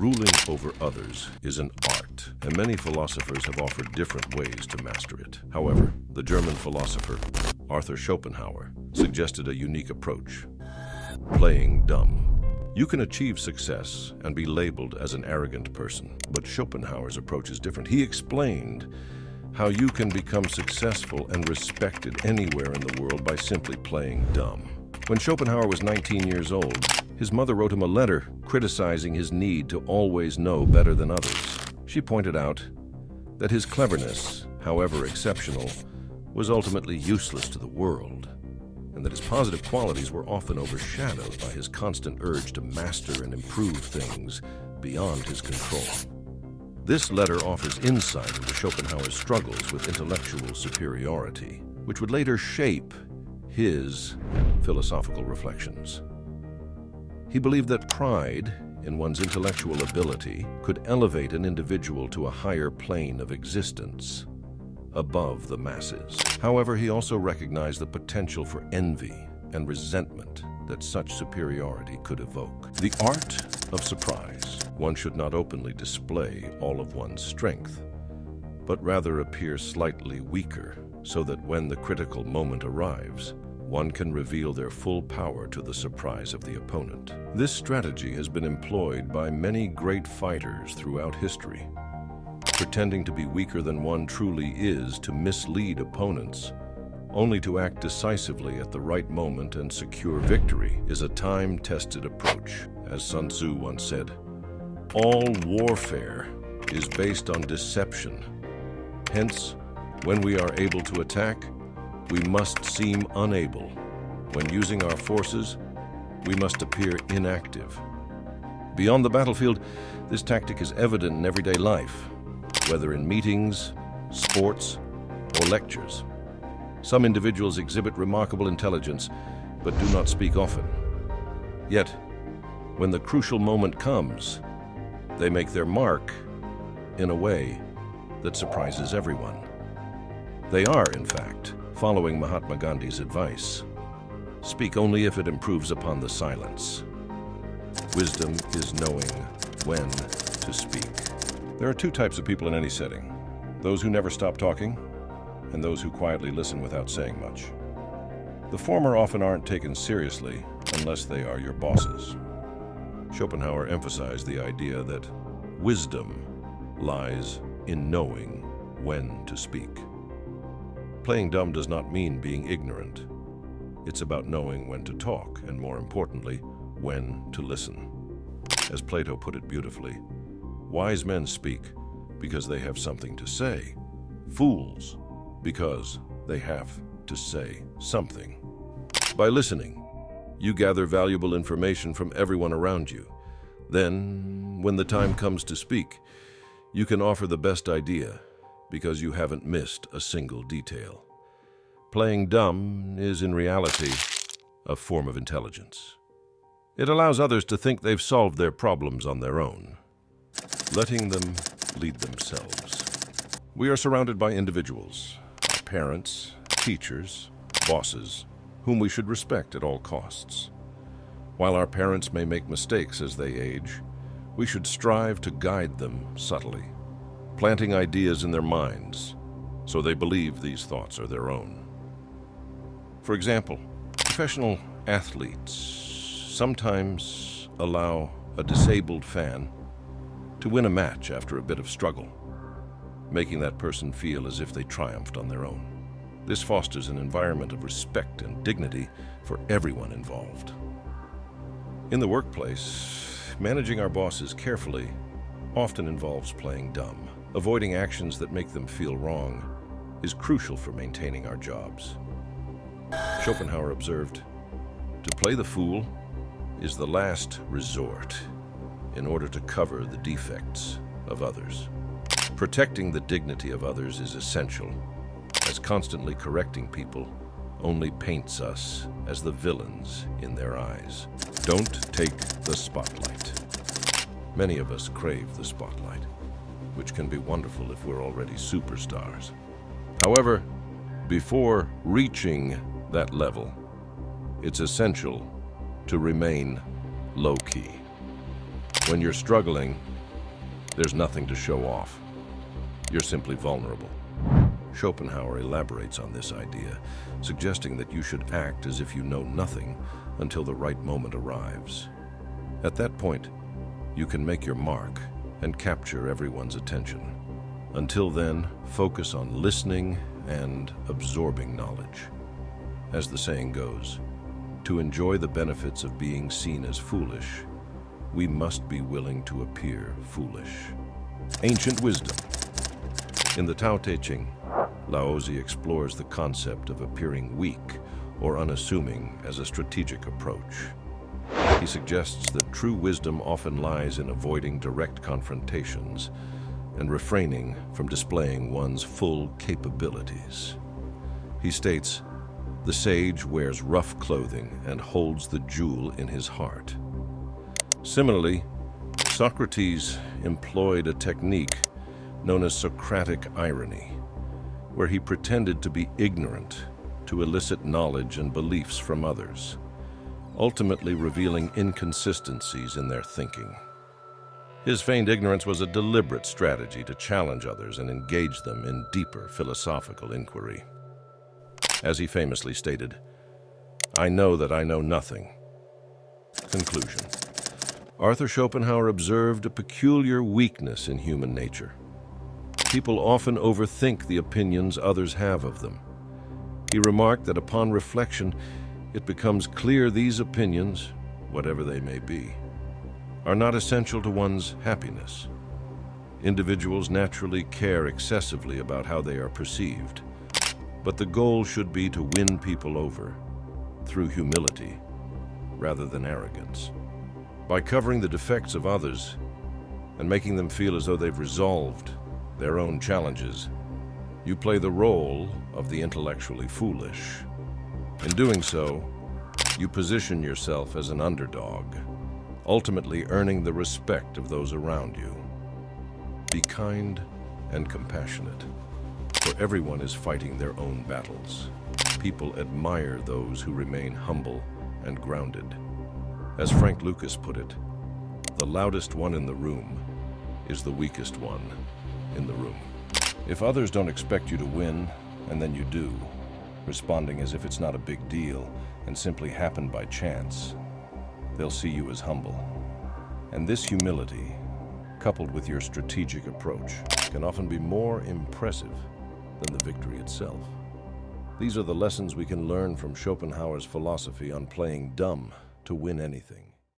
Ruling over others is an art, and many philosophers have offered different ways to master it. However, the German philosopher Arthur Schopenhauer suggested a unique approach: playing dumb. You can achieve success and be labeled as an arrogant person, but Schopenhauer's approach is different. He explained how you can become successful and respected anywhere in the world by simply playing dumb. When Schopenhauer was 19 years old, his mother wrote him a letter criticizing his need to always know better than others. She pointed out that his cleverness, however exceptional, was ultimately useless to the world, and that his positive qualities were often overshadowed by his constant urge to master and improve things beyond his control. This letter offers insight into Schopenhauer's struggles with intellectual superiority, which would later shape his philosophical reflections. He believed that pride in one's intellectual ability could elevate an individual to a higher plane of existence, above the masses. However, he also recognized the potential for envy and resentment that such superiority could evoke. The art of surprise. One should not openly display all of one's strength, but rather appear slightly weaker, so that when the critical moment arrives, one can reveal their full power to the surprise of the opponent. This strategy has been employed by many great fighters throughout history. Pretending to be weaker than one truly is to mislead opponents, only to act decisively at the right moment and secure victory, is a time-tested approach. As Sun Tzu once said, "All warfare is based on deception. Hence, when we are able to attack, we must seem unable. When using our forces, we must appear inactive." Beyond the battlefield, this tactic is evident in everyday life, whether in meetings, sports, or lectures. Some individuals exhibit remarkable intelligence, but do not speak often. Yet, when the crucial moment comes, they make their mark in a way that surprises everyone. They are, in fact, following Mahatma Gandhi's advice: speak only if it improves upon the silence. Wisdom is knowing when to speak. There are two types of people in any setting: those who never stop talking, and those who quietly listen without saying much. The former often aren't taken seriously unless they are your bosses. Schopenhauer emphasized the idea that wisdom lies in knowing when to speak. Playing dumb does not mean being ignorant. It's about knowing when to talk, and more importantly, when to listen. As Plato put it beautifully, wise men speak because they have something to say. Fools, because they have to say something. By listening, you gather valuable information from everyone around you. Then, when the time comes to speak, you can offer the best idea because you haven't missed a single detail. Playing dumb is, in reality, a form of intelligence. It allows others to think they've solved their problems on their own, letting them lead themselves. We are surrounded by individuals, our parents, teachers, bosses, whom we should respect at all costs. While our parents may make mistakes as they age, we should strive to guide them subtly, planting ideas in their minds so they believe these thoughts are their own. For example, professional athletes sometimes allow a disabled fan to win a match after a bit of struggle, making that person feel as if they triumphed on their own. This fosters an environment of respect and dignity for everyone involved. In the workplace, managing our bosses carefully often involves playing dumb. Avoiding actions that make them feel wrong is crucial for maintaining our jobs. Schopenhauer observed, "To play the fool is the last resort in order to cover the defects of others. Protecting the dignity of others is essential, as constantly correcting people only paints us as the villains in their eyes. Don't take the spotlight." Many of us crave the spotlight, which can be wonderful if we're already superstars. However, before reaching that level, it's essential to remain low-key. When you're struggling, There's nothing to show off. You're simply vulnerable. Schopenhauer elaborates on this idea, suggesting that you should act as if you know nothing until the right moment arrives. At that point, you can make your mark and capture everyone's attention. Until then, focus on listening and absorbing knowledge. As the saying goes, to enjoy the benefits of being seen as foolish, we must be willing to appear foolish. Ancient wisdom. In the Tao Te Ching, Laozi explores the concept of appearing weak or unassuming as a strategic approach. He suggests that true wisdom often lies in avoiding direct confrontations and refraining from displaying one's full capabilities. He states, "The sage wears rough clothing and holds the jewel in his heart." Similarly, Socrates employed a technique known as Socratic irony, where he pretended to be ignorant to elicit knowledge and beliefs from others, ultimately revealing inconsistencies in their thinking. His feigned ignorance was a deliberate strategy to challenge others and engage them in deeper philosophical inquiry. As he famously stated, "I know that I know nothing." Conclusion. Arthur Schopenhauer observed a peculiar weakness in human nature. People often overthink the opinions others have of them. He remarked that upon reflection, it becomes clear these opinions, whatever they may be, are not essential to one's happiness. Individuals naturally care excessively about how they are perceived, but the goal should be to win people over through humility rather than arrogance. By covering the defects of others and making them feel as though they've resolved their own challenges, you play the role of the intellectually foolish. In doing so, you position yourself as an underdog, ultimately earning the respect of those around you. Be kind and compassionate, for everyone is fighting their own battles. People admire those who remain humble and grounded. As Frank Lucas put it, the loudest one in the room is the weakest one in the room. If others don't expect you to win, and then you do, responding as if it's not a big deal and simply happened by chance, they'll see you as humble. And this humility, coupled with your strategic approach, can often be more impressive than the victory itself. These are the lessons we can learn from Schopenhauer's philosophy on playing dumb to win anything.